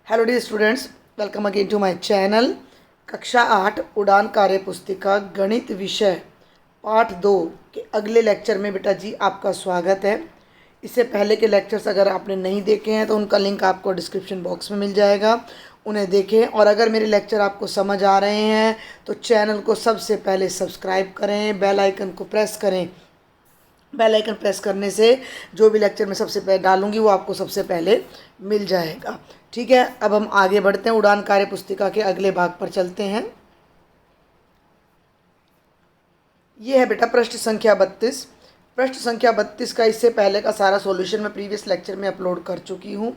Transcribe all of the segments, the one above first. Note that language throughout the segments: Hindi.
Hello dear students, welcome again to my channel. कक्षा 8 उड़ान कार्य पुस्तिका गणित विषय पाठ 2 के अगले लेक्चर में बेटा जी आपका स्वागत है। इससे पहले के लेक्चर्स अगर आपने नहीं देखे हैं तो उनका लिंक आपको डिस्क्रिप्शन बॉक्स में मिल जाएगा, उन्हें देखें। और अगर मेरे लेक्चर आपको समझ आ रहे हैं तो चैनल को सबसे पहले सब्सक्राइब करें, बेल आइकन को प्रेस करें। बेल आइकन प्रेस करने से जो भी लेक्चर मैं सबसे पहले डालूंगी वो आपको सबसे पहले मिल जाएगा। ठीक है, अब हम आगे बढ़ते हैं, उड़ान कार्य पुस्तिका के अगले भाग पर चलते हैं। ये है बेटा पृष्ठ संख्या 32। पृष्ठ संख्या 32 का इससे पहले का सारा सॉल्यूशन मैं प्रीवियस लेक्चर में अपलोड कर चुकी हूँ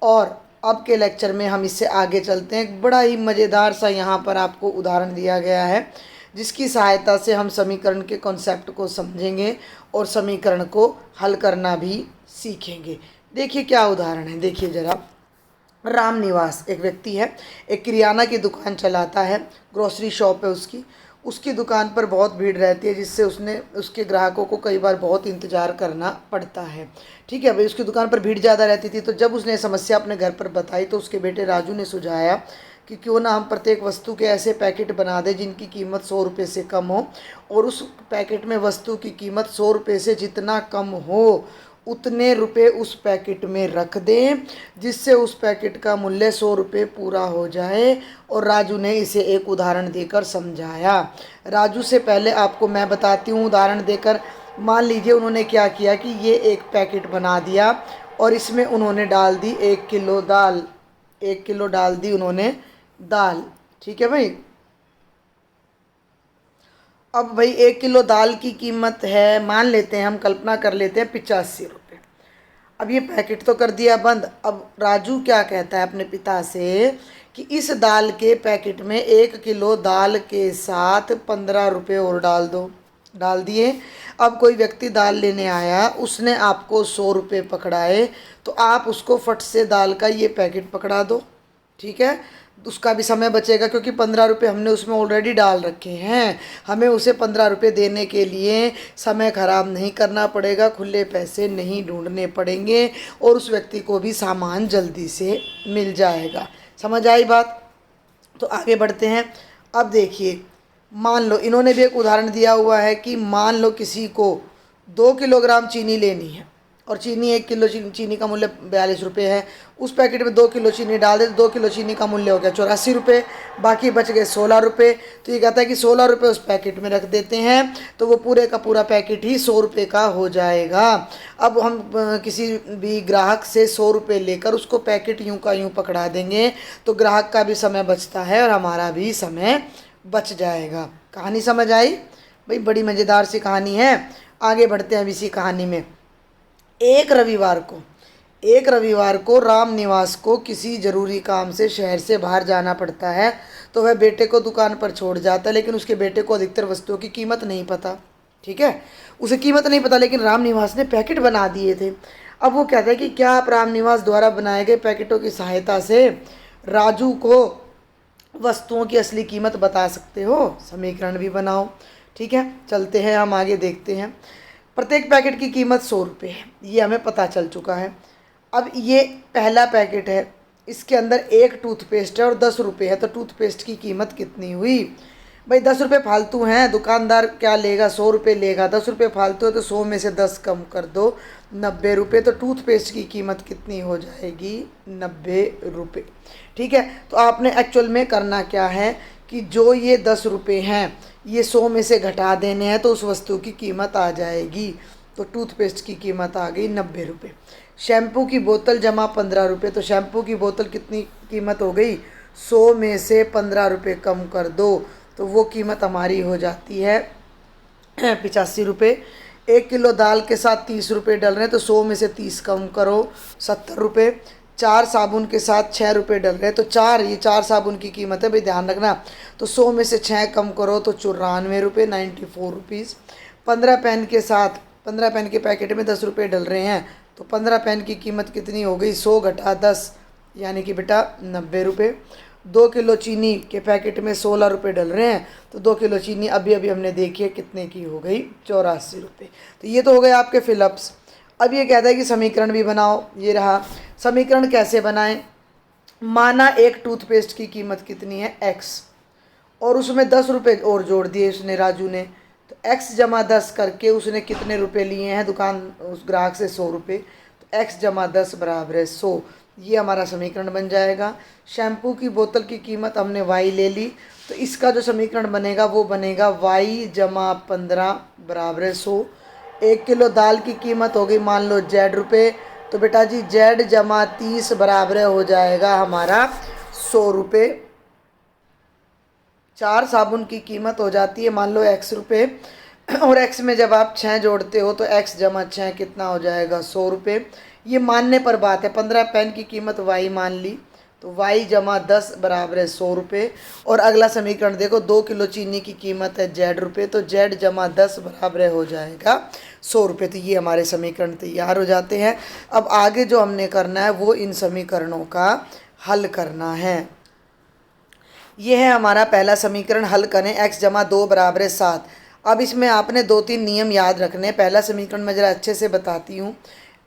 और अब के लेक्चर में हम इससे आगे चलते हैं। एक बड़ा ही मज़ेदार सा यहाँ पर आपको उदाहरण दिया गया है जिसकी सहायता से हम समीकरण के कॉन्सेप्ट को समझेंगे और समीकरण को हल करना भी सीखेंगे। देखिए क्या उदाहरण है, देखिए ज़रा। राम निवास एक व्यक्ति है, एक किराना की दुकान चलाता है, ग्रोसरी शॉप है उसकी दुकान पर बहुत भीड़ रहती है जिससे उसके ग्राहकों को कई बार बहुत इंतज़ार करना पड़ता है। ठीक है भाई, उसकी दुकान पर भीड़ ज़्यादा रहती थी। तो जब उसने समस्या अपने घर पर बताई तो उसके बेटे राजू ने सुझाया कि क्यों ना हम प्रत्येक वस्तु के ऐसे पैकेट बना दें जिनकी कीमत 100 रुपये से कम हो, और उस पैकेट में वस्तु की कीमत 100 रुपये से जितना कम हो उतने रुपए उस पैकेट में रख दें, जिससे उस पैकेट का मूल्य 100 रुपये पूरा हो जाए। और राजू ने इसे एक उदाहरण देकर समझाया। राजू से पहले आपको मैं बताती हूँ उदाहरण देकर। मान लीजिए उन्होंने क्या किया कि ये एक पैकेट बना दिया और इसमें उन्होंने डाल दी 1 किलो दाल। 1 किलो डाल दी उन्होंने दाल। ठीक है भाई। अब भाई 1 किलो दाल की कीमत है, मान लेते हैं, हम कल्पना कर लेते हैं 85 रुपये। अब ये पैकेट तो कर दिया बंद। अब राजू क्या कहता है अपने पिता से कि इस दाल के पैकेट में 1 किलो दाल के साथ 15 रुपये और डाल दो। डाल दिए। अब कोई व्यक्ति दाल लेने आया, उसने आपको 100 रुपये पकड़ाए तो आप उसको फट से दाल का ये पैकेट पकड़ा दो। ठीक है, उसका भी समय बचेगा क्योंकि 15 रुपये हमने उसमें ऑलरेडी डाल रखे हैं। हमें उसे 15 रुपये देने के लिए समय ख़राब नहीं करना पड़ेगा, खुले पैसे नहीं ढूंढने पड़ेंगे और उस व्यक्ति को भी सामान जल्दी से मिल जाएगा। समझ आई बात? तो आगे बढ़ते हैं। अब देखिए, मान लो इन्होंने भी एक उदाहरण दिया हुआ है कि मान लो किसी को 2 किलोग्राम चीनी लेनी है और चीनी 1 किलो चीनी का मूल्य 42 रुपये है। उस पैकेट में 2 किलो चीनी डाल दे तो 2 किलो चीनी का मूल्य हो गया 84 रुपये, बाकी बच गए 16 रुपये। तो ये कहता है कि 16 रुपये उस पैकेट में रख देते हैं तो वो पूरे का पूरा पैकेट ही 100 रुपये का हो जाएगा। अब हम किसी भी ग्राहक से 100 रुपये लेकर उसको पैकेट यूँ का यूँ पकड़ा देंगे तो ग्राहक का भी समय बचता है और हमारा भी समय बच जाएगा। कहानी समझ आई भाई? बड़ी मज़ेदार सी कहानी है। आगे बढ़ते हैं अब इसी कहानी में। एक रविवार को राम निवास को किसी ज़रूरी काम से शहर से बाहर जाना पड़ता है तो वह बेटे को दुकान पर छोड़ जाता है, लेकिन उसके बेटे को अधिकतर वस्तुओं की कीमत नहीं पता। ठीक है, उसे कीमत नहीं पता, लेकिन राम निवास ने पैकेट बना दिए थे। अब वो कहता है कि क्या आप राम निवास द्वारा बनाए गए पैकेटों की सहायता से राजू को वस्तुओं की असली कीमत बता सकते हो? समीकरण भी बनाओ। ठीक है, चलते हैं, हम आगे देखते हैं। प्रत्येक पैकेट की कीमत 100 रुपये है, ये हमें पता चल चुका है। अब ये पहला पैकेट है, इसके अंदर एक टूथपेस्ट है और 10 रुपये है, तो टूथपेस्ट की कीमत कितनी हुई? भाई 10 रुपये फालतू हैं, दुकानदार क्या लेगा, 100 रुपये लेगा। 10 रुपये फालतू है तो 100 में से 10 कम कर दो, 90 रुपये। तो टूथपेस्ट की कीमत कितनी हो जाएगी? 90 रुपये। ठीक है, तो आपने एक्चुअल में करना क्या है कि जो ये 10 रुपये हैं ये 100 में से घटा देने हैं तो उस वस्तु की कीमत आ जाएगी। तो टूथपेस्ट की कीमत आ गई 90 रुपये। शैम्पू की बोतल जमा 15 रुपये, तो शैम्पू की बोतल कितनी कीमत हो गई? 100 में से 15 रुपये कम कर दो तो वो कीमत हमारी हो जाती है 85 रुपये। 1 किलो दाल के साथ 30 रुपये डल रहे हैं तो 100 में से 30 कम करो, 70 रुपये। 4 साबुन के साथ 6 रुपये डल रहे हैं तो ये 4 साबुन की कीमत है भाई, ध्यान रखना। तो 100 में से 6 कम करो तो 94 रुपये, 94 रुपीज़। 15 पेन के साथ 15 पेन के पैकेट में 10 रुपये डल रहे हैं तो 15 पेन की कीमत कितनी हो गई? 100 घटा 10 यानी कि बेटा 90 रुपये। 2 किलो चीनी के पैकेट में 16 रुपये डल रहे हैं तो 2 किलो चीनी अभी हमने देखी है कितने की हो गई? 84 रुपये। तो ये तो हो गए आपके फिलअप्स। अब ये कहता है कि समीकरण भी बनाओ। ये रहा समीकरण। कैसे बनाएं? माना एक टूथपेस्ट की कीमत कितनी है x, और उसमें 10 रुपये और जोड़ दिए उसने, राजू ने। तो x जमा 10 करके उसने कितने रुपए लिए हैं दुकान उस ग्राहक से? 100 रुपये। तो x जमा 10 बराबर है 100। ये हमारा समीकरण बन जाएगा। शैम्पू की बोतल की कीमत हमने y ले ली, तो इसका जो समीकरण बनेगा वो बनेगा y जमा 15 बराबर है 100। 1 किलो दाल की कीमत हो गई मान लो z रुपये, तो बेटा जी z जमा 30 बराबर हो जाएगा हमारा 100 रुपये। 4 साबुन की कीमत हो जाती है मान लो x रुपये, और x में जब आप 6 जोड़ते हो तो x जमा 6 कितना हो जाएगा? 100 रुपये। ये मानने पर बात है। 15 पेन की कीमत y मान ली, तो y जमा 10 बराबर है 100 रुपये। और अगला समीकरण देखो, 2 किलो चीनी की कीमत है z रुपये, तो z जमा 10 बराबर हो जाएगा 100 रुपये। तो ये हमारे समीकरण तैयार हो जाते हैं। अब आगे जो हमने करना है वो इन समीकरणों का हल करना है। ये है हमारा पहला समीकरण, हल करें। x जमा 2 बराबर है 7। अब इसमें आपने 2-3 नियम याद रखने। पहला समीकरण मैं ज़रा अच्छे से बताती हूँ।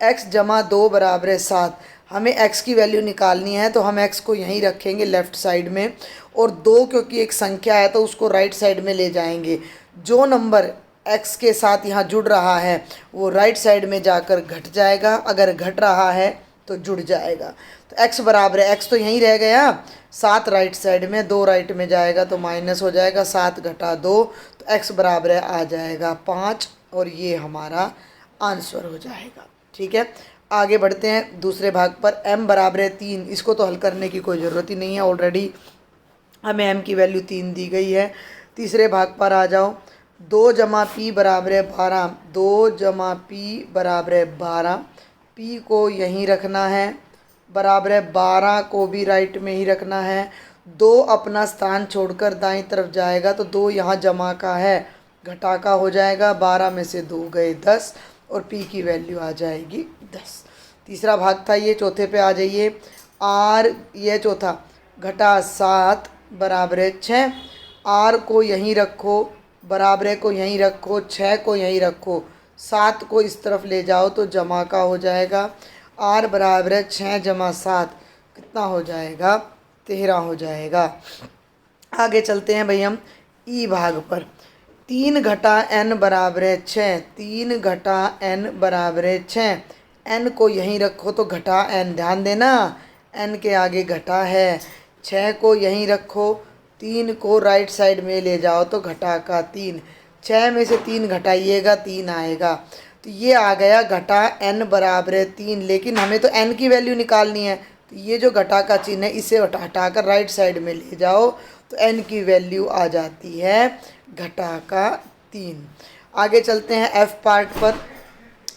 x जमा 2 बराबर है 7, हमें x की वैल्यू निकालनी है, तो हम x को यहीं रखेंगे लेफ़्ट साइड में, और 2 क्योंकि एक संख्या है तो उसको राइट साइड में ले जाएंगे। जो नंबर x के साथ यहाँ जुड़ रहा है वो राइट साइड में जाकर घट जाएगा, अगर घट रहा है तो जुड़ जाएगा। तो x बराबर है, x तो यहीं रह गया, 7 राइट साइड में, 2 राइट में जाएगा तो माइनस हो जाएगा, 7 घटा 2, तो x बराबर है आ जाएगा 5, और ये हमारा आंसर हो जाएगा। ठीक है, आगे बढ़ते हैं दूसरे भाग पर। m बराबर है 3, इसको तो हल करने की कोई ज़रूरत ही नहीं है, ऑलरेडी हमें m की वैल्यू 3 दी गई है। तीसरे भाग पर आ जाओ। 2 जमा पी बराबर है 12, 2 जमा पी बराबर है 12, p को यहीं रखना है, बराबर है 12 को भी राइट में ही रखना है। 2 अपना स्थान छोड़कर दाईं तरफ जाएगा, तो 2 यहाँ जमा का है, घटा का हो जाएगा, 12 में से 2 गए 10, और p की वैल्यू आ जाएगी 10। तीसरा भाग था ये, चौथे पे आ जाइए। r ये चौथा, घटा 7 बराबर है 6, r को यहीं रखो, बराबर को यहीं रखो, 6 को यहीं रखो, 7 को इस तरफ ले जाओ तो जमा का हो जाएगा। r बराबर है 6 जमा 7 कितना हो जाएगा? 13 हो जाएगा। आगे चलते हैं भाई हम ई भाग पर। 3 घटा n बराबर है 6, 3 घटा n बराबर है 6, n को यहीं रखो तो घटा n, ध्यान देना n के आगे घटा है। 6 को यहीं रखो, 3 को राइट साइड में ले जाओ तो घटा का 3, 6 में से 3 घटाइएगा 3 आएगा, तो ये आ गया घटा n बराबर है 3। लेकिन हमें तो n की वैल्यू निकालनी है, तो ये जो घटा का चिन्ह है इसे हटाकर राइट साइड में ले जाओ तो n की वैल्यू आ जाती है घटा का 3। आगे चलते हैं f पार्ट पर।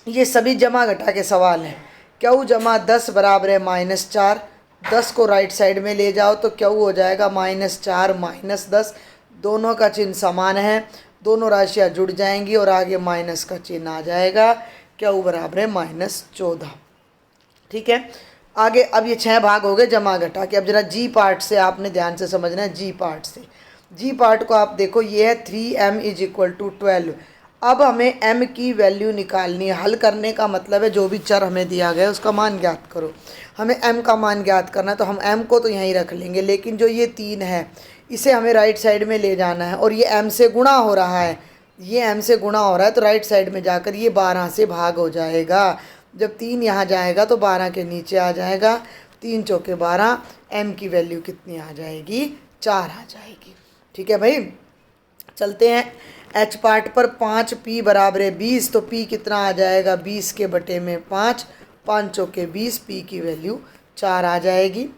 ये सभी जमा घटा के सवाल हैं। क्यू जमा 10 बराबर है -4, 10 को राइट साइड में ले जाओ तो क्यू हो जाएगा -4 -10, दोनों का चिन्ह समान है, दोनों राशियाँ जुड़ जाएंगी और आगे माइनस का चिन्ह आ जाएगा, क्यू बराबर है -14। ठीक है, आगे अब ये 6 भाग हो गए जमा घटा के। अब जरा जी पार्ट से आपने ध्यान से समझना है। जी पार्ट से, जी पार्ट को आप देखो, ये है 3m = 12। अब हमें m की वैल्यू निकालनी है। हल करने का मतलब है जो भी चर हमें दिया गया है उसका मान ज्ञात करो। हमें m का मान ज्ञात करना है, तो हम m को तो यहीं रख लेंगे, लेकिन जो ये 3 है इसे हमें राइट साइड में ले जाना है, और ये m से गुणा हो रहा है, ये m से गुणा हो रहा है, तो राइट साइड में जाकर ये 12 से भाग हो जाएगा। जब 3 यहाँ जाएगा तो 12 के नीचे आ जाएगा, 3 चौके 12, m की वैल्यू कितनी आ जाएगी? 4 आ जाएगी। ठीक है भाई, चलते हैं h पार्ट पर। 5p बराबर है 20, तो p कितना आ जाएगा? 20 के बटे में 5, 5 चौके 20, p की वैल्यू 4 आ जाएगी।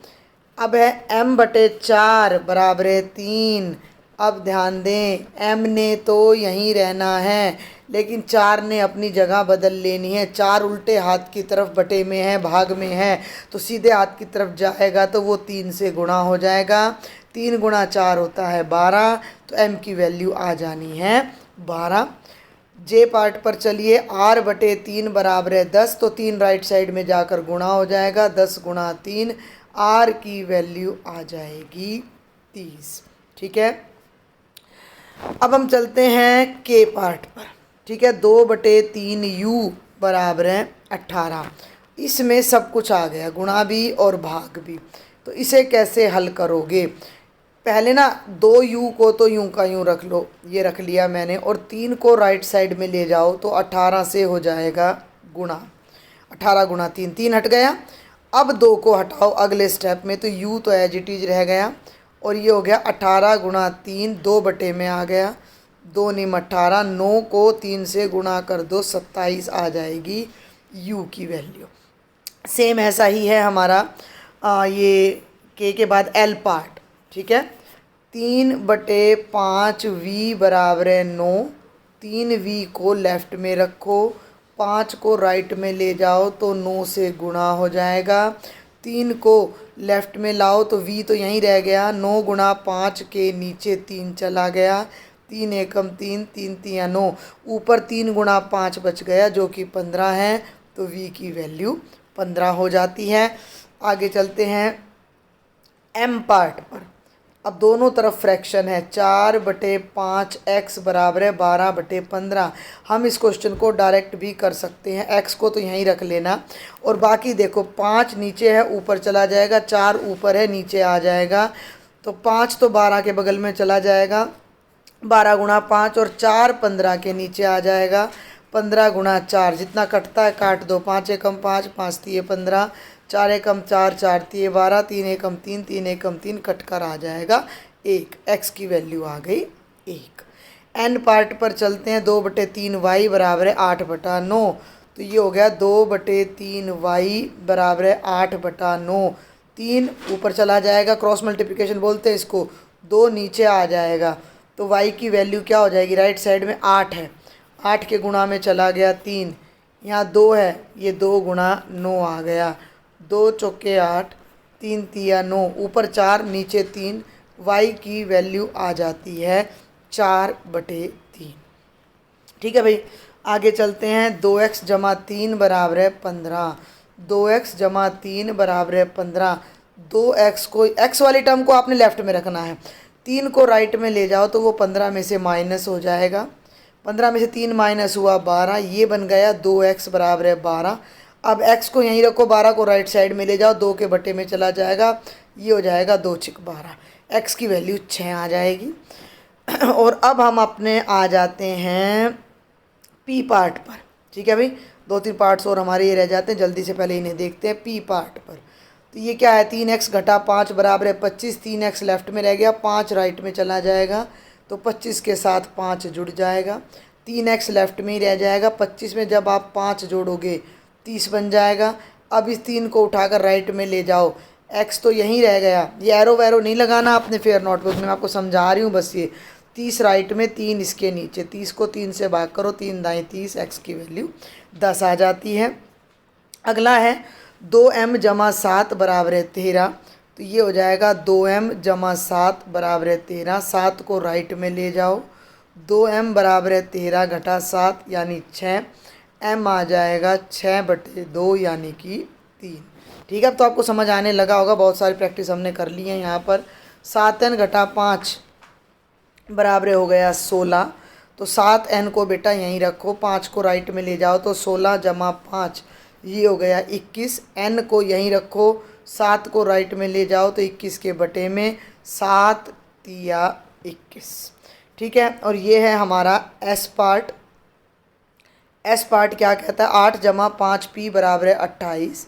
अब है m बटे 4 बराबर है 3। अब ध्यान दें, m ने तो यहीं रहना है, लेकिन 4 ने अपनी जगह बदल लेनी है। 4 उल्टे हाथ की तरफ बटे में है, भाग में है, तो सीधे हाथ की तरफ जाएगा तो वो 3 से गुणा हो जाएगा। 3 गुणा 4 होता है 12, तो m की वैल्यू आ जानी है 12। जे पार्ट पर चलिए। r बटे 3 बराबर है 10, तो 3 राइट साइड में जाकर गुणा हो जाएगा, 10 गुणा 3, r की वैल्यू आ जाएगी 30। ठीक है, अब हम चलते हैं के पार्ट पर। ठीक है, 2 बटे 3 u बराबर है 18। इसमें सब कुछ आ गया, गुणा भी और भाग भी। तो इसे कैसे हल करोगे? पहले ना 2u को तो यूं का यूं रख लो, ये रख लिया मैंने, और 3 को राइट साइड में ले जाओ तो 18 से हो जाएगा गुणा, 18 गुणा 3, 3 हट गया। अब 2 को हटाओ अगले स्टेप में, तो u तो एज इट इज रह गया, और ये हो गया 18 गुणा 3, 2 बटे में आ गया, 2 निम 18, 9 को 3 से गुणा कर दो, 27 आ जाएगी u की वैल्यू। सेम ऐसा ही है हमारा ये के बाद l पार्ट, ठीक है। 3/5v बराबर है 9, 3v को लेफ्ट में रखो, 5 को राइट में ले जाओ तो 9 से गुणा हो जाएगा, 3 को लेफ्ट में लाओ तो v तो यहीं रह गया, 9 गुणा 5 के नीचे 3 चला गया, 3 एकम 3, 3 तिया 9, ऊपर 3 गुणा 5 बच गया जो कि 15 है, तो v की वैल्यू 15 हो जाती है। आगे चलते हैं m पार्ट पर। अब दोनों तरफ फ्रैक्शन है, 4/5x बराबर है 12/15। हम इस क्वेश्चन को डायरेक्ट भी कर सकते हैं, x को तो यहीं रख लेना, और बाकी देखो 5 नीचे है ऊपर चला जाएगा, 4 ऊपर है नीचे आ जाएगा, तो 5 तो 12 के बगल में चला जाएगा, 12 गुणा 5, और 4 15 के नीचे आ जाएगा, 15 गुणा 4, जितना कटता है काट दो, 5 एकम 5, 5 तिये 15, 4 एकम 4, 4 तिये 12, 3 एकम 3, 3 एकम 3, कट कर आ जाएगा 1, x की वैल्यू आ गई 1। n पार्ट पर चलते हैं, 2/3y बराबर है 8/9, तो ये हो गया 2/3y बराबर है 8/9, 3 ऊपर चला जाएगा, क्रॉस मल्टीप्लिकेशन बोलते हैं इसको, 2 नीचे आ जाएगा, तो y की वैल्यू क्या हो जाएगी, राइट साइड में 8 है, 8 के गुणा में चला गया 3, यहाँ 2 है, ये 2 गुणा 9 आ गया, 2 चौके 8, 3 तिया 9, ऊपर 4 नीचे 3, y की वैल्यू आ जाती है 4/3। ठीक है भाई, आगे चलते हैं। 2x जमा 3 बराबर है 15, 2x जमा 3 बराबर है 15, 2x को, x वाली टर्म को आपने लेफ्ट में रखना है, 3 को राइट में ले जाओ तो वो 15 में से माइनस हो जाएगा, 15 में से 3 माइनस हुआ 12, ये बन गया 2x बराबर है 12। अब x को यहीं रखो, 12 को राइट साइड में ले जाओ, 2 के बटे में चला जाएगा, ये हो जाएगा 2 छिक 12, x की वैल्यू 6 आ जाएगी। और अब हम अपने आ जाते हैं p पार्ट पर। ठीक है भाई, 2-3 पार्ट्स और हमारे ये रह जाते हैं, जल्दी से पहले इन्हें देखते हैं। p पार्ट पर तो ये क्या है, 3x घटा 5 बराबर है 25, 3x लेफ्ट में रह गया, 5 राइट में चला जाएगा, तो 25 के साथ 5 जुड़ जाएगा, 3x लेफ्ट में ही रह जाएगा, 25 में जब आप 5 जोड़ोगे 30 बन जाएगा। अब इस 3 को उठाकर राइट में ले जाओ, x तो यहीं रह गया, ये एरो वैरो नहीं लगाना आपने फेयर नोटबुक में, मैं आपको समझा रही हूँ बस। ये 30 राइट में, 3 इसके नीचे, 30 को 3 से भाग करो, 3 दाएँ 30, x की वैल्यू 10 आ जाती है। अगला है 2m जमा 7 बराबर है 13, तो ये हो जाएगा 2m जमा 7 बराबर है 13, 7 को राइट में ले जाओ, 2m बराबर है 13 घटा 7 यानी 6, m आ जाएगा 6/2 यानी कि 3। ठीक है, अब तो आपको समझ आने लगा होगा, बहुत सारी प्रैक्टिस हमने कर ली है यहाँ पर। 7n घटा 5 बराबर हो गया 16, तो 7n को बेटा यहीं रखो, 5 को राइट में ले जाओ तो 16 जमा 5 ये हो गया 21, n को यहीं रखो, 7 को राइट में ले जाओ तो 21 के बटे में 7 तिया 21। ठीक है, और ये है हमारा s पार्ट। s पार्ट क्या कहता है, 8 जमा 5p बराबर है 28,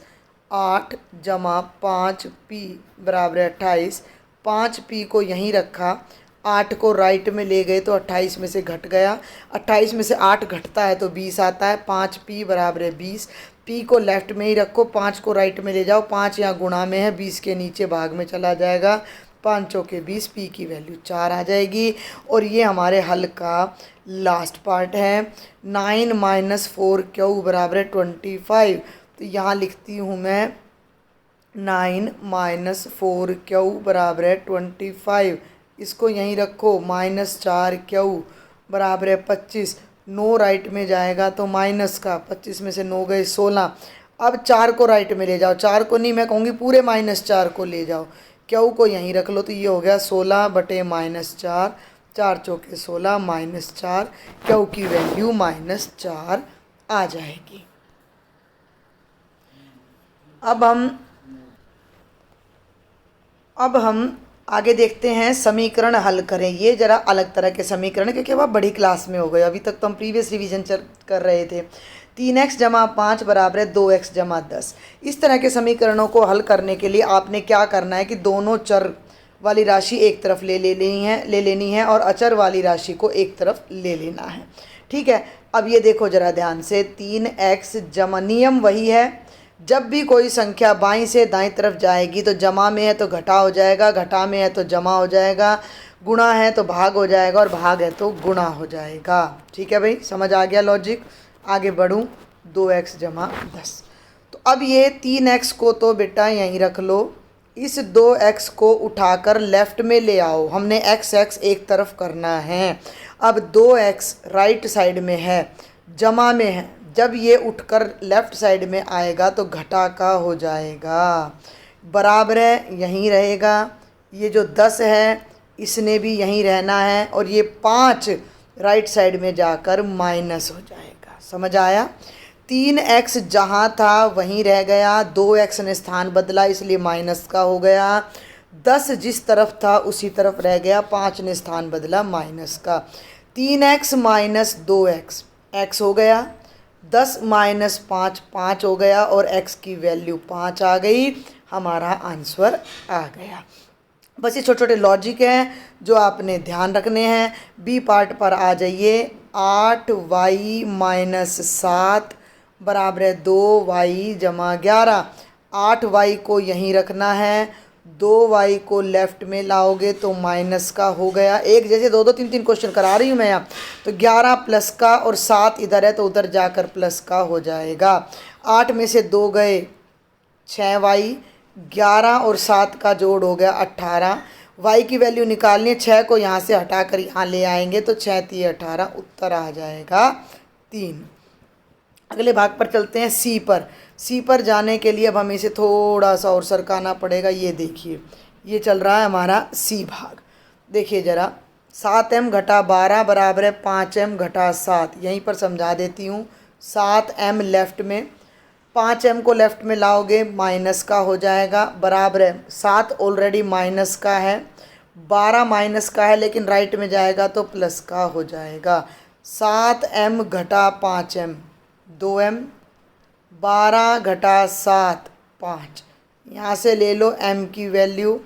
8 जमा 5p बराबर है 28, 5p को यहीं रखा, 8 को राइट में ले गए तो 28 में से घट गया, 28 में से 8 घटता है तो 20 आता है, 5p बराबर है 20, p को लेफ्ट में ही रखो, 5 को राइट में ले जाओ, 5 यहाँ गुणा में है, 20 के नीचे भाग में चला जाएगा, 5 चौके 20, p की वैल्यू 4 आ जाएगी। और ये हमारे हल का लास्ट पार्ट है। 9 - 4q बराबर है 25, तो यहाँ लिखती हूँ मैं 9 - 4q बराबर है 25, इसको यहीं रखो, -4q बराबर है 25, 9 राइट में जाएगा तो माइनस का 25 में से 9 गए 16। अब 4 को राइट में ले जाओ, 4 को नहीं, मैं कहूँगी पूरे -4 को ले जाओ, क्यू को यहीं रख लो, तो ये हो गया 16/-4, 4 चौके 16 -4, क्यू की वैल्यू -4 आ जाएगी। अब हम अब हम आगे देखते हैं समीकरण हल करें। ये ज़रा अलग तरह के समीकरण, क्योंकि वह बड़ी क्लास में हो गए। अभी तक तो हम प्रीवियस रिवीजन कर रहे थे। 3x जमा 5 बराबर है 2x जमा 10। इस तरह के समीकरणों को हल करने के लिए आपने क्या करना है कि दोनों चर वाली राशि एक तरफ ले लेनी है और अचर वाली राशि को एक तरफ ले लेना है। ठीक है, अब ये देखो ज़रा ध्यान से, 3x जमा, नियम वही है, जब भी कोई संख्या बाईं से दाईं तरफ जाएगी तो जमा में है तो घटा हो जाएगा, घटा में है तो जमा हो जाएगा, गुणा है तो भाग हो जाएगा और भाग है तो गुणा हो जाएगा। ठीक है भाई, समझ आ गया लॉजिक? आगे बढ़ूँ, 2x जमा 10। तो अब ये 3x को तो बेटा यहीं रख लो, इस 2x को उठाकर लेफ़्ट में ले आओ। हमने x एक तरफ करना है। अब 2x राइट साइड में है, जमा में है, जब ये उठकर लेफ़्ट साइड में आएगा तो घटा का हो जाएगा, बराबर है यहीं रहेगा। ये जो 10 है इसने भी यहीं रहना है और ये 5 राइट साइड में जाकर माइनस हो जाएगा। समझ आया? 3x जहाँ था वहीं रह गया, 2x ने स्थान बदला इसलिए माइनस का हो गया। 10 जिस तरफ था उसी तरफ रह गया, 5 ने स्थान बदला माइनस का। 3x माइनस 2x x हो गया, 10 माइनस 5 5 हो गया और x की वैल्यू 5 आ गई। हमारा आंसर आ गया। बस ये छोटे छोटे लॉजिक हैं जो आपने ध्यान रखने हैं। बी पार्ट पर आ जाइए। 8y माइनस 7 बराबर है 2y जमा 11। 8y को यहीं रखना है, 2y को लेफ़्ट में लाओगे तो माइनस का हो गया। एक जैसे 2 2 3 3 क्वेश्चन करा रही हूँ मैं यहाँ, तो 11 प्लस का और 7 इधर है तो उधर जाकर प्लस का हो जाएगा। 8 में से 2 गए 6y, 11 और 7 का जोड़ हो गया 18। y की वैल्यू निकालनी है, 6 को यहाँ से हटाकर यहाँ ले आएंगे तो 6 3 18, उत्तर आ जाएगा 3। अगले भाग पर चलते हैं, सी पर। सी पर जाने के लिए अब हमें इसे थोड़ा सा और सरकाना पड़ेगा। ये देखिए, ये चल रहा है हमारा सी भाग। देखिए ज़रा, 7m घटा 12 बराबर है 5m घटा 7। यहीं पर समझा देती हूँ। 7m लेफ़्ट में, 5m को लेफ़्ट में लाओगे माइनस का हो जाएगा, बराबर है 7 ऑलरेडी माइनस का है, 12 माइनस का है लेकिन राइट में जाएगा तो प्लस का हो जाएगा। 7m घटा 5m 2m, 12 घटा 7 5। यहाँ से ले लो m की वैल्यू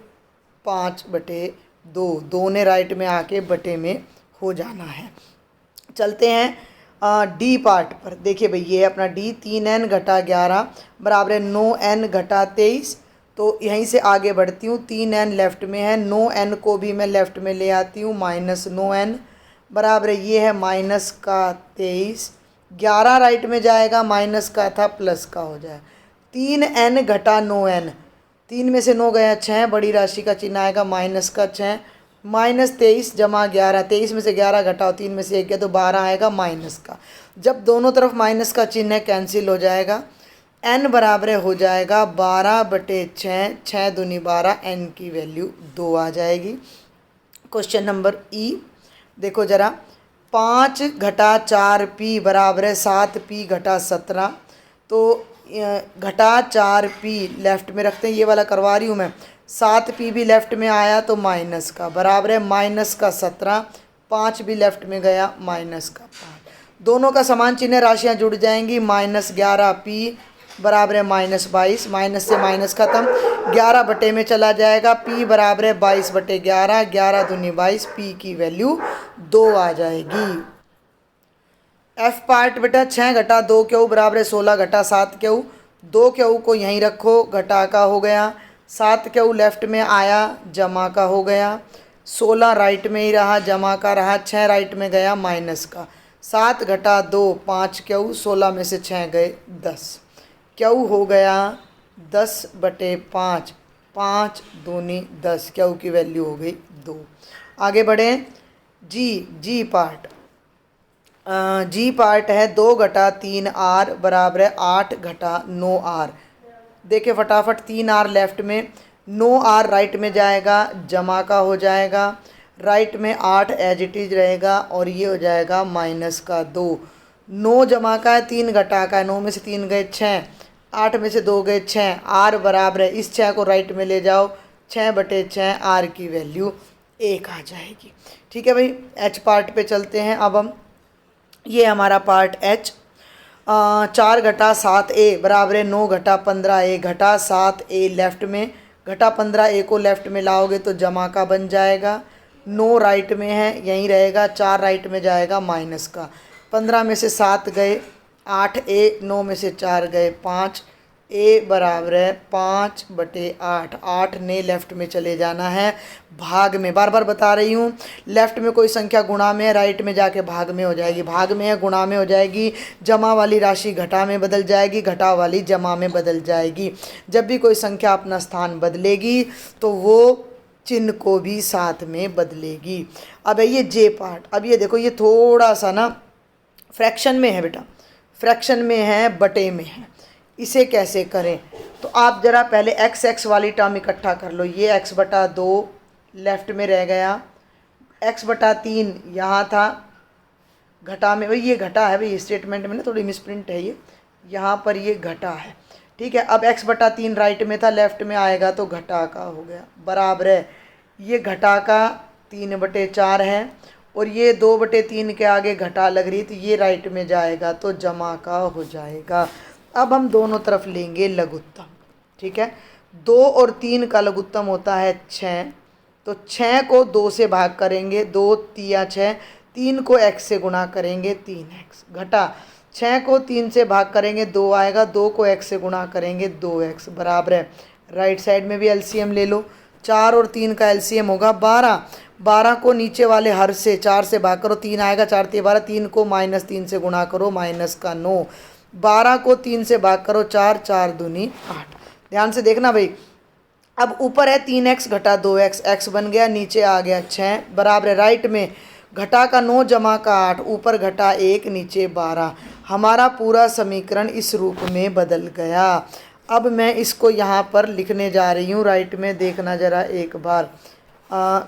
5/2। 2 ने राइट में आके बटे में हो जाना है। चलते हैं डी पार्ट पर। देखिए भाई, ये अपना डी, 3n घटा 11 बराबर है 9n घटा 23। तो यहीं से आगे बढ़ती हूँ, 3n लेफ़्ट में है, 9n को भी मैं लेफ़्ट में ले आती हूँ, माइनस 9n बराबर है, ये है माइनस का 23। 11 राइट में जाएगा, माइनस का था प्लस का हो जाए। 3n घटा 9n, 3 में से 9 गया 6, बड़ी राशि का चिन्ह आएगा माइनस का 6, माइनस 23 जमा 11। 23 में से 11 घटाओ, 3 में से 1 गया तो 12 आएगा माइनस का। जब दोनों तरफ माइनस का चिन्ह है कैंसिल हो जाएगा। n बराबर हो जाएगा 12/6, 6 दूनी 12, n की वैल्यू 2 आ जाएगी। क्वेश्चन नंबर ई देखो ज़रा, 5 घटा 4p बराबर है 7p घटा 17। तो घटा 4p लेफ़्ट में रखते हैं, ये वाला करवा रही हूँ मैं। 7p भी लेफ़्ट में आया तो माइनस का, बराबर है माइनस का 17। 5 भी लेफ़्ट में गया, माइनस का 5। दोनों का समान चिन्ह, राशियाँ जुड़ जाएंगी। माइनस 11p बराबर है माइनस 22, माइनस से माइनस खत्म, 11 बटे में चला जाएगा। p बराबर है 22/11, 11 दूनी 22, p की वैल्यू 2 आ जाएगी। एफ पार्ट बेटा, 6 घटा 2 क्यू बराबर है 16 घटा 7 क्यू। 2 क्यू को यहीं रखो, घटा का हो गया। 7 क्यू लेफ़्ट में आया, जमा का हो गया। 16 राइट में ही रहा, जमा का रहा। 6 राइट में गया, माइनस का। 7 घटा 2 5 क्यू, 16 में से 6 गए 10, क्यू हो गया 10/5, 5 दूनी 10, क्यू की वैल्यू हो गई 2। आगे बढ़ें, जी पार्ट। जी पार्ट है 2 घटा 3r बराबर है 8 घटा 9r। देखिए फटाफट, 3r लेफ़्ट में, 9r राइट में जाएगा, जमा का हो जाएगा। राइट में 8 एज इट इज रहेगा और ये हो जाएगा माइनस का 2। 9 जमा का है, 3 घटा का है, 9 में से 3 गए 6, 8 में से 2 गए 6। r बराबर है, इस 6 को राइट में ले जाओ, 6/6 आर की वैल्यू 1 आ जाएगी। ठीक है भाई, एच पार्ट पे चलते हैं अब हम। ये हमारा पार्ट एच। 4-7 बराबर है 9-15 घटा 7 लेफ्ट में, घटा 15 को लेफ्ट में लाओगे तो जमा का बन जाएगा। 9 राइट में है, यहीं रहेगा। 4 राइट में जाएगा माइनस का। 15 में से 7 गए 8 9 में से 4 गए 5 बराबर है 5/8। 8 ने लेफ्ट में चले जाना है, भाग में। बार बार बता रही हूँ, लेफ्ट में कोई संख्या गुणा में है, राइट में जाके भाग में हो जाएगी। भाग में है, गुणा में हो जाएगी। जमा वाली राशि घटा में बदल जाएगी, घटा वाली जमा में बदल जाएगी। जब भी कोई संख्या अपना स्थान बदलेगी तो वो चिन्ह को भी साथ में बदलेगी। अब है ये जे पार्ट। अब ये देखो, ये थोड़ा सा ना फ्रैक्शन में है बेटा, फ्रैक्शन में है, बटे में है। इसे कैसे करें, तो आप ज़रा पहले x वाली टर्म इकट्ठा कर लो। ये x/2 लेफ्ट में रह गया, x/3 यहाँ था, घटा में। भाई ये घटा है, भाई स्टेटमेंट में ना थोड़ी मिसप्रिंट है, ये यहाँ पर ये घटा है। ठीक है, अब x/3 राइट में था, लेफ्ट में आएगा तो घटा का हो गया, बराबर है। ये घटा का 3/4 है, और ये 2/3 के आगे घटा लग रही, तो ये राइट में जाएगा तो जमा का हो जाएगा। अब हम दोनों तरफ लेंगे लघुत्तम। ठीक है, 2 और 3 का लघुत्तम होता है 6, तो 6 को 2 से भाग करेंगे, 2 तिया 6। 3 को x से गुणा करेंगे 3x, घटा 6 को 3 से भाग करेंगे 2 आएगा, 2 को x से गुणा करेंगे 2x, बराबर है। राइट साइड में भी एलसीएम ले लो, 4 और 3 का एलसीएम होगा 12। 12 को नीचे वाले हर से 4 से भाग करो, 3 आएगा, 4 तिया 12। 3 को -3 से गुणा करो, -9। 12 को 3 से भाग करो, 4 4 दूनी 8। ध्यान से देखना भाई, अब ऊपर है 3x घटा 2x, x बन गया, नीचे आ गया 6, बराबर है। राइट में घटा का 9 जमा का 8, ऊपर घटा 1 नीचे 12। हमारा पूरा समीकरण इस रूप में बदल गया। अब मैं इसको यहाँ पर लिखने जा रही हूँ, राइट में देखना ज़रा एक बार।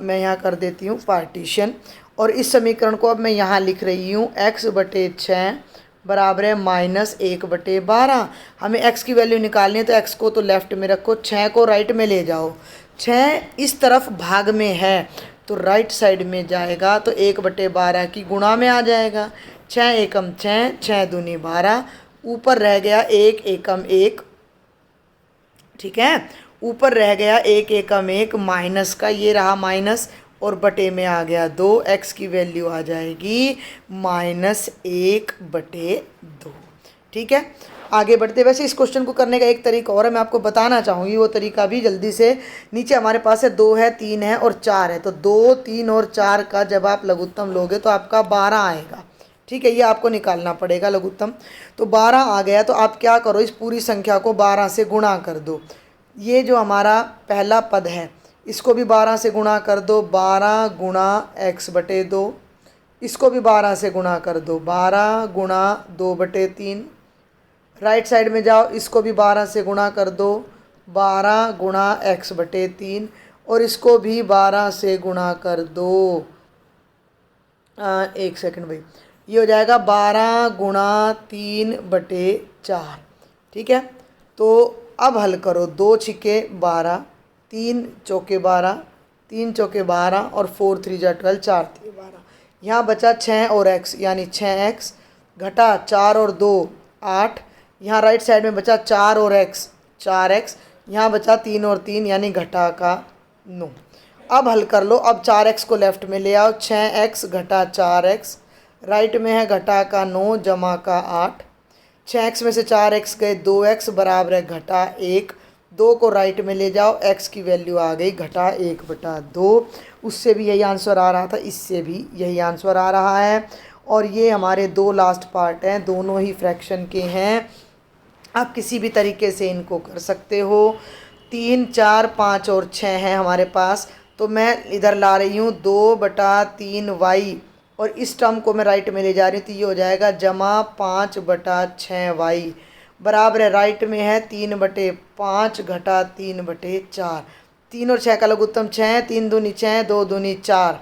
मैं यहाँ कर देती हूँ पार्टीशन, और इस समीकरण को अब मैं यहाँ लिख रही हूँ x/6 बराबर है -1/12। हमें x की वैल्यू निकालनी है, तो x को तो लेफ्ट में रखो, 6 को राइट में ले जाओ। 6 इस तरफ भाग में है तो राइट साइड में जाएगा, तो 1/12 की गुणा में आ जाएगा। 6 एकम 6, 6 दूनी 12, ऊपर रह गया 1 एकम 1। ठीक है, ऊपर रह गया 1 एकम 1, माइनस का ये रहा माइनस, और बटे में आ गया 2। x की वैल्यू आ जाएगी -1/2। ठीक है, आगे बढ़ते। वैसे इस क्वेश्चन को करने का एक तरीका और है, मैं आपको बताना चाहूँगी वो तरीका भी जल्दी से। नीचे हमारे पास है 2 है, 3 है और 4 है, तो 2, 3 और 4 का जब आप लघुत्तम लोगे तो आपका 12 आएगा। ठीक है, ये आपको निकालना पड़ेगा लघुत्तम। तो 12 आ गया, तो आप क्या करो, इस पूरी संख्या को 12 से गुणा कर दो। ये जो हमारा पहला पद है इसको भी 12 से गुणा कर दो, 12 गुणा x/2। इसको भी 12 से गुणा कर दो, 12 गुणा 2/3। राइट साइड में जाओ, इसको भी 12 से गुणा कर दो, 12 गुणा x/3, और इसको भी 12 से गुणा कर दो। एक सेकंड भाई, ये हो जाएगा 12 गुणा 3/4। ठीक है, तो अब हल करो, 2 छिके 12, 3 चौके 12, 3 चौके 12 और 4 3 जा 12, 4 3 12। यहाँ बचा 6 और x, यानी 6x, घटा 4 और 2 8। यहाँ राइट साइड में बचा 4 और x, 4x। यहाँ बचा 3 और 3, यानी घटा का 9। अब हल कर लो, अब 4x को लेफ्ट में ले आओ, 6x घटा 4x, राइट में है घटा का 9 जमा का 8। 6x में से 4x गए 2x, बराबर है घटा 1। 2 को राइट में ले जाओ, x की वैल्यू आ गई घटा 1/2। उससे भी यही आंसर आ रहा था, इससे भी यही आंसर आ रहा है। और ये हमारे 2 लास्ट पार्ट हैं, दोनों ही फ्रैक्शन के हैं। आप किसी भी तरीके से इनको कर सकते हो। 3, 4, 5 और 6 हैं हमारे पास, तो मैं इधर ला रही हूँ 2/3y, और इस टर्म को मैं राइट में ले जा रही हूँ, तो ये हो जाएगा जमा 5/6y, बराबर है। राइट में है 3/5 घटा 3/4। 3 और 6 का लघुत्तम 6, 3 दूनी 6, 2 दूनी 4,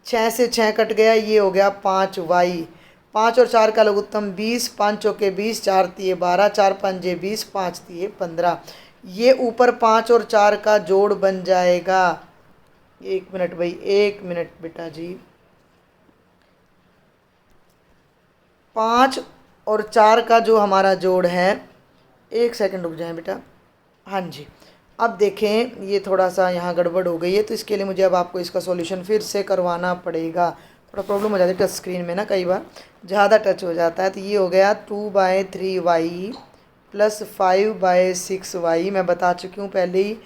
6 से 6 कट गया, ये हो गया 5y। 5 और 4 का लघुत्तम 20, 5 चौके 20, 4 तिये 12, 4 पंजे 20, 5 तिये 15। ये ऊपर 5 और 4 का जोड़ बन जाएगा। 1 मिनट भाई, 1 मिनट बेटा जी। 5 और 4 का जो हमारा जोड़ है, 1 सेकंड रुक जाए बेटा। हाँ जी, अब देखें ये थोड़ा सा यहाँ गड़बड़ हो गई है, तो इसके लिए मुझे अब आपको इसका सॉल्यूशन फिर से करवाना पड़ेगा। थोड़ा प्रॉब्लम हो जाती है टच स्क्रीन में ना, कई बार ज़्यादा टच हो जाता है। तो ये हो गया 2/3y प्लस 5/6y, मैं बता चुकी हूँ पहले ही,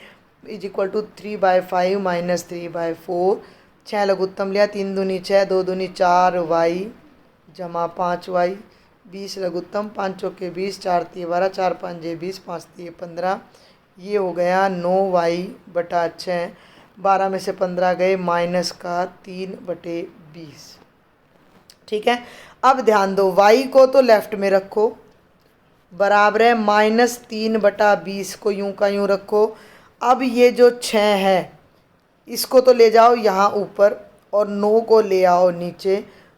इज इक्वल टू 3/5 माइनस 3/4। 6 लघुत्तम लिया, 3 दूनी 6, 2 दूनी 4y जमा 5y। 20 लघुत्तम, 5 चौके 20, 4 तिये 12, 4 पंजे 20, 5 तिये 15। ये हो गया 9y/6। 12 में से 15 गए, माइनस का 3/20। ठीक है, अब ध्यान दो, y को तो लेफ्ट में रखो, बराबर है -3/20 को यूं का यूं रखो। अब ये जो 6 है इसको तो ले जाओ यहाँ ऊपर और 9 को ले आओ नीचे,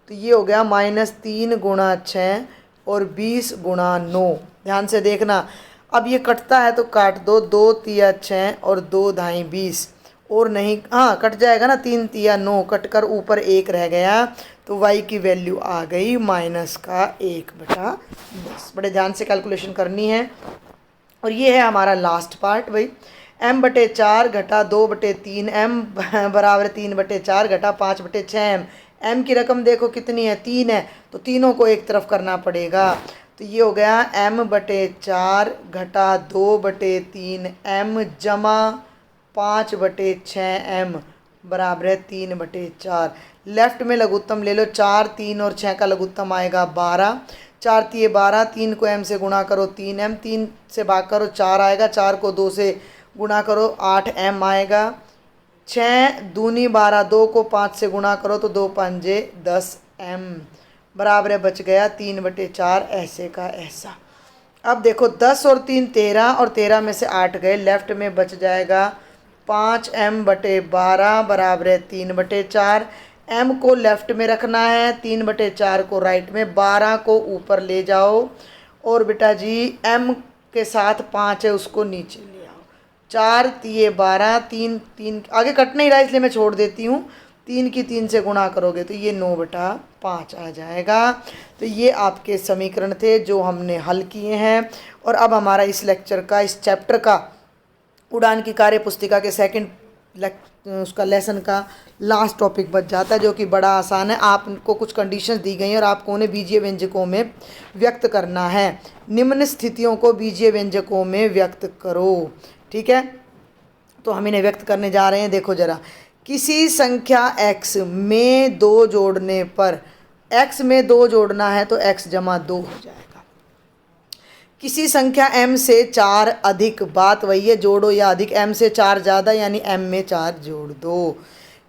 तो ये हो गया -3 गुणा 6 और 20 गुणा 9। ध्यान से देखना, अब ये कटता है तो काट दो, 2 तिया 6 और 2 धाई 20, और नहीं हाँ कट जाएगा ना, 3 तिया 9, कट कर ऊपर 1 रह गया, तो y की वैल्यू आ गई -1/10। बड़े ध्यान से कैलकुलेशन करनी है। और ये है हमारा लास्ट पार्ट भाई, m/4 घटा 2/3 m बराबर 3/4 घटा 5/6 m। m की रकम देखो कितनी है, 3 है, तो तीनों को एक तरफ करना पड़ेगा। तो ये हो गया m/4 घटा 2/3 m जमा 5/6 m बराबर है 3/4। लेफ्ट में लघुत्तम ले लो, 4, 3 और 6 का लघुत्तम आएगा 12। 4 तिये 12, 3 को m से गुणा करो 3m, 3 से भाग करो 4 आएगा, 4 को 2 से गुणा करो 8m आएगा। 6 दूनी 12, 2 को 5 से गुणा करो तो 2 पंजे 10m बराबर है, बच गया 3/4, ऐसे का ऐसा। अब देखो 10 और 3 13, और 13 में से 8 गए, लेफ्ट में बच जाएगा 5m/12 बराबर है 3/4। m को लेफ्ट में रखना है, 3/4 को राइट में, 12 को ऊपर ले जाओ, और बेटा जी m के साथ 5 है उसको नीचे ले आओ। 4 तिये 12, 3 3 आगे कट नहीं रहा इसलिए मैं छोड़ देती हूँ, 3 की 3 से गुणा करोगे तो ये 9/5 आ जाएगा। तो ये आपके समीकरण थे जो हमने हल किए हैं। और अब हमारा इस लेक्चर का, इस चैप्टर का, उड़ान की कार्य पुस्तिका के सेकंड उसका लेसन का लास्ट टॉपिक बच जाता है, जो कि बड़ा आसान है। आपको कुछ कंडीशंस दी गई हैं और आपको उन्हें बीजीय व्यंजकों में व्यक्त करना है। निम्न स्थितियों को बीजीय व्यंजकों में व्यक्त करो। ठीक है, तो हम इन्हें व्यक्त करने जा रहे हैं। देखो जरा, किसी संख्या x में 2 जोड़ने पर, x में 2 जोड़ना है तो x जमा 2 हो जाएगा। किसी संख्या m से 4 अधिक, बात वही है, जोड़ो या अधिक, m से 4 ज़्यादा यानी m में 4 जोड़ दो।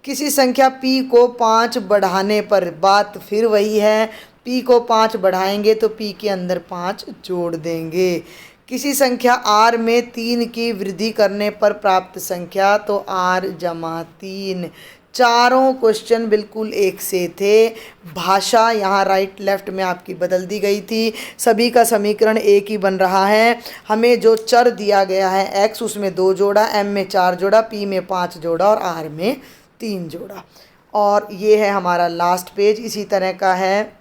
किसी संख्या p को 5 बढ़ाने पर, बात फिर वही है, p को 5 बढ़ाएंगे तो p के अंदर 5 जोड़ देंगे। किसी संख्या r में 3 की वृद्धि करने पर प्राप्त संख्या, तो r जमा 3। चारों क्वेश्चन बिल्कुल एक से थे। भाषा यहाँ राइट लेफ्ट में आपकी बदल दी गई थी। सभी का समीकरण एक ही बन रहा है। हमें जो चर दिया गया है x, उसमें 2 जोड़ा, m में 4 जोड़ा, p में 5 जोड़ा और r में 3 जोड़ा। और ये है हमारा लास्ट पेज, इसी तरह का है।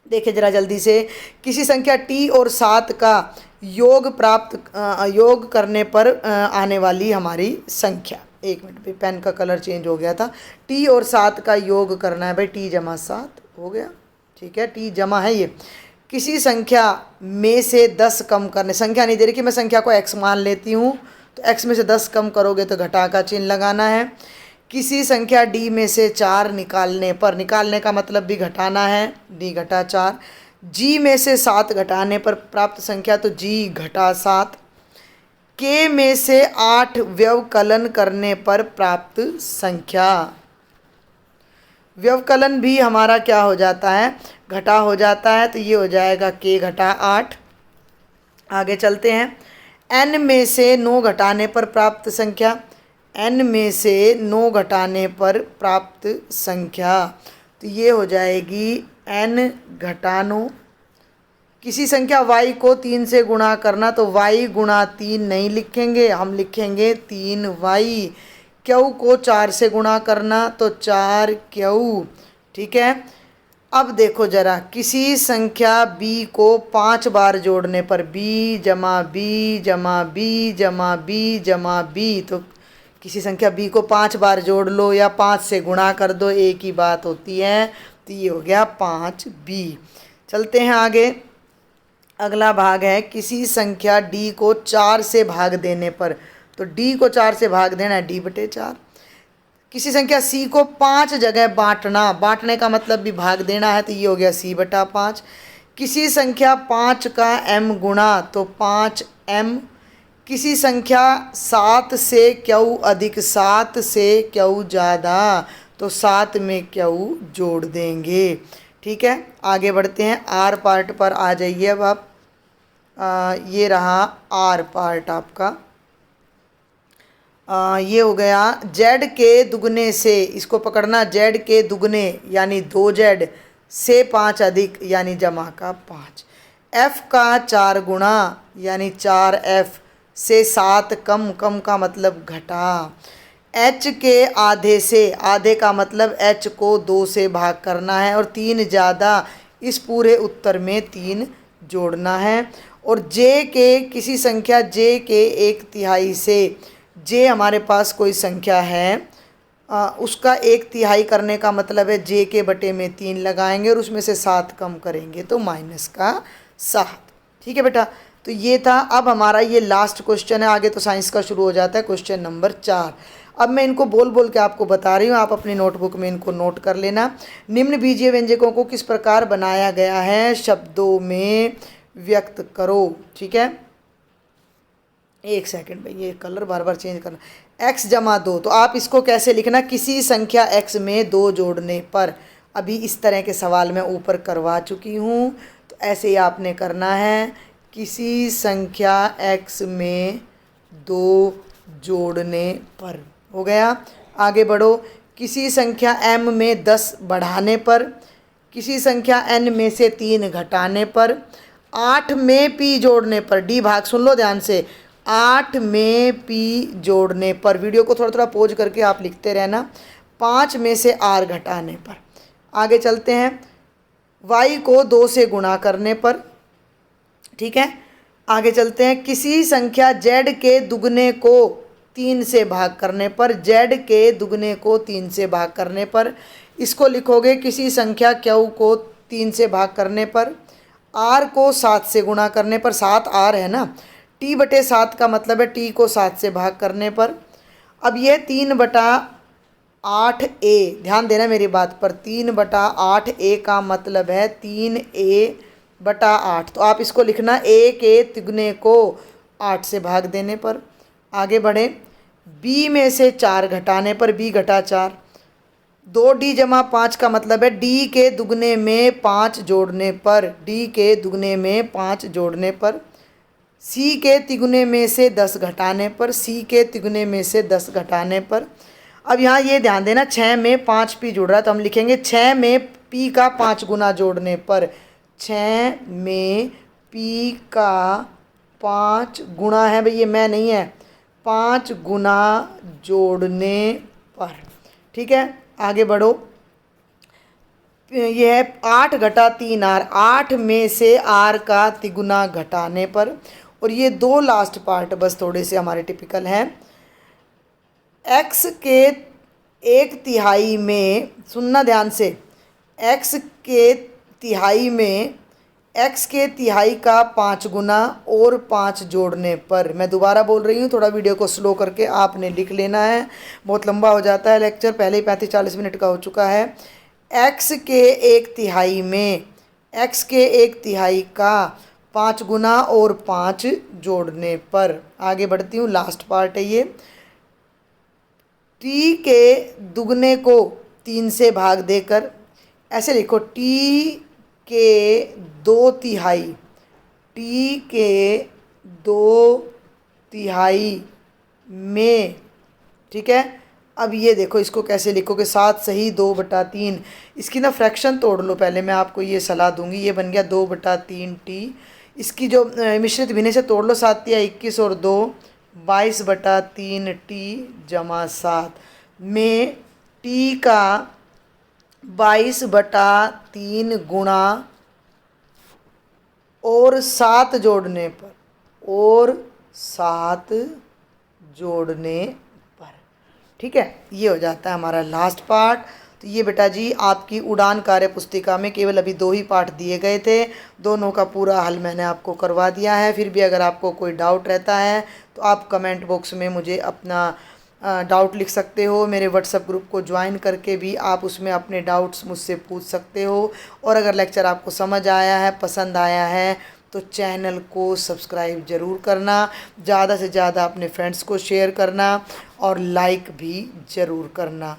देखिए जरा जल्दी से, किसी संख्या t और 7 का योग करने पर आने वाली हमारी संख्या, 1 मिनट, पेन का कलर चेंज हो गया था। t और 7 का योग करना है भाई, t जमा 7 हो गया। ठीक है, t जमा है ये। किसी संख्या में से 10 कम करने, संख्या नहीं दे रही कि मैं संख्या को x मान लेती हूँ, तो x में से 10 कम करोगे तो घटा का चिन्ह लगाना है। किसी संख्या d में से 4 निकालने पर, निकालने का मतलब भी घटाना है, d घटा 4। g में से 7 घटाने पर प्राप्त संख्या, तो g घटा 7। k में से 8 व्यवकलन करने पर प्राप्त संख्या, व्यवकलन भी हमारा क्या हो जाता है, घटा हो जाता है, तो ये हो जाएगा k घटा 8। आगे चलते हैं, n में से 9 घटाने पर प्राप्त संख्या, n में से 9 घटाने पर प्राप्त संख्या, तो ये हो जाएगी n घटा 9, किसी संख्या y को 3 से गुणा करना, तो y गुणा 3 नहीं लिखेंगे, हम लिखेंगे 3y। क्यू को 4 से गुणा करना, तो 4q। ठीक है। अब देखो जरा, किसी संख्या b को 5 बार जोड़ने पर b जमा b जमा b जमा b जमा b, तो किसी संख्या b को 5 बार जोड़ लो या 5 से गुणा कर दो, एक ही बात होती है। तो ये हो गया 5b। चलते हैं आगे। अगला भाग है, किसी संख्या d को 4 से भाग देने पर, तो d को 4 से भाग देना है d/4। किसी संख्या c को 5 जगह बांटना, बांटने का मतलब भी भाग देना है, तो ये हो गया c/5। किसी संख्या 5 का m गुणा, तो 5m। किसी संख्या 7 से q अधिक 7 से q ज़्यादा, तो 7 में q जोड़ देंगे। ठीक है, आगे बढ़ते हैं। आर पार्ट पर आ जाइए अब आप। ये रहा आर पार्ट आपका। ये हो गया z के दुगने से, इसको पकड़ना, z के दुगने यानी 2z से 5 अधिक यानी जमा का 5। f का 4 गुणा यानी 4f से 7 कम, कम का मतलब घटा। h के आधे से, आधे का मतलब h को 2 से भाग करना है और 3 ज़्यादा, इस पूरे उत्तर में 3 जोड़ना है। और j के, किसी संख्या j के 1/3 से, j हमारे पास कोई संख्या है, उसका 1/3 करने का मतलब है j के बटे में 3 लगाएंगे और उसमें से 7 कम करेंगे, तो -7। ठीक है बेटा, तो ये था। अब हमारा ये लास्ट क्वेश्चन है, आगे तो साइंस का शुरू हो जाता है, क्वेश्चन नंबर 4। अब मैं इनको बोल बोल के आपको बता रही हूँ, आप अपनी नोटबुक में इनको नोट कर लेना। निम्न बीजीय व्यंजकों को किस प्रकार बनाया गया है, शब्दों में व्यक्त करो। ठीक है, एक सेकंड भाई, ये कलर बार बार चेंज करना। x जमा 2, तो आप इसको कैसे लिखना, किसी संख्या x में 2 जोड़ने पर। अभी इस तरह के सवाल मैं ऊपर करवा चुकी हूँ, तो ऐसे ही आपने करना है। किसी संख्या x में 2 जोड़ने पर, हो गया। आगे बढ़ो। किसी संख्या m में 10 बढ़ाने पर, किसी संख्या n में से 3 घटाने पर, 8 में p जोड़ने पर, डी भाग सुन लो ध्यान से, 8 में p जोड़ने पर, वीडियो को थोड़ा थोड़ा पोज करके आप लिखते रहना, 5 में से r घटाने पर। आगे चलते हैं। y को 2 से गुणा करने पर। ठीक है, आगे चलते हैं। किसी संख्या z के दुगने को 3 से भाग करने पर, z के दुगने को 3 से भाग करने पर। इसको लिखोगे किसी संख्या q को 3 से भाग करने पर, r को 7 से गुणा करने पर, 7r है ना, t/7 का मतलब है t को 7 से भाग करने पर। अब ये 3/8a, ध्यान देना मेरी बात पर, 3/8a का मतलब है 3a/8, तो आप इसको लिखना a के तिगुने को 8 से भाग देने पर। आगे बढ़े। b में से 4 घटाने पर, b घटा 4, 2d जमा 5 का मतलब है d के दुगने में 5 जोड़ने पर, d के दुगने में 5 जोड़ने पर। c के तिगुने में से 10 घटाने पर, c के तिगुने में से 10 घटाने पर। अब यहाँ ये ध्यान देना, 6 में 5p जुड़ रहा है, तो हम लिखेंगे 6 में p का 5 गुना जोड़ने पर, 6 में p का 5 गुना है भाई, ये मैं नहीं है, 5 गुना जोड़ने पर। ठीक है, आगे बढ़ो। यह है 8 घटा 3r, 8 में से r का तिगुना घटाने पर। और ये 2 लास्ट पार्ट बस थोड़े से हमारे टिपिकल हैं। x के 1/3 में, सुनना ध्यान से, x के तिहाई में x के तिहाई का 5 गुना और 5 जोड़ने पर। मैं दोबारा बोल रही हूँ, थोड़ा वीडियो को स्लो करके आपने लिख लेना है, बहुत लंबा हो जाता है लेक्चर, पहले ही 35-40 मिनट का हो चुका है। x के 1/3 में, x के 1/3 का 5 गुना और 5 जोड़ने पर। आगे बढ़ती हूँ, लास्ट पार्ट है ये। t के दुगने को 3 से भाग देकर, ऐसे लिखो, t के 2/3, t के 2/3 में, ठीक है, अब ये देखो इसको कैसे लिखोगे, 7 सही 2/3। इसकी ना फ्रैक्शन तोड़ लो पहले, मैं आपको ये सलाह दूंगी। ये बन गया 2/3t। इसकी जो मिश्रित भिन्ने से तोड़ लो, 7 या 21 और 2 22/3t जमा 7 में t का 22/3 गुणा और 7 जोड़ने पर, और 7 जोड़ने पर। ठीक है, ये हो जाता है हमारा लास्ट पार्ट। तो ये बेटा जी आपकी उड़ान कार्य पुस्तिका में केवल अभी 2 ही पार्ट दिए गए थे, दोनों का पूरा हल मैंने आपको करवा दिया है। फिर भी अगर आपको कोई डाउट रहता है तो आप कमेंट बॉक्स में मुझे अपना डाउट लिख सकते हो। मेरे व्हाट्सएप ग्रुप को ज्वाइन करके भी आप उसमें अपने डाउट्स मुझसे पूछ सकते हो। और अगर लेक्चर आपको समझ आया है, पसंद आया है, तो चैनल को सब्सक्राइब ज़रूर करना, ज़्यादा से ज़्यादा अपने फ्रेंड्स को शेयर करना और लाइक भी ज़रूर करना।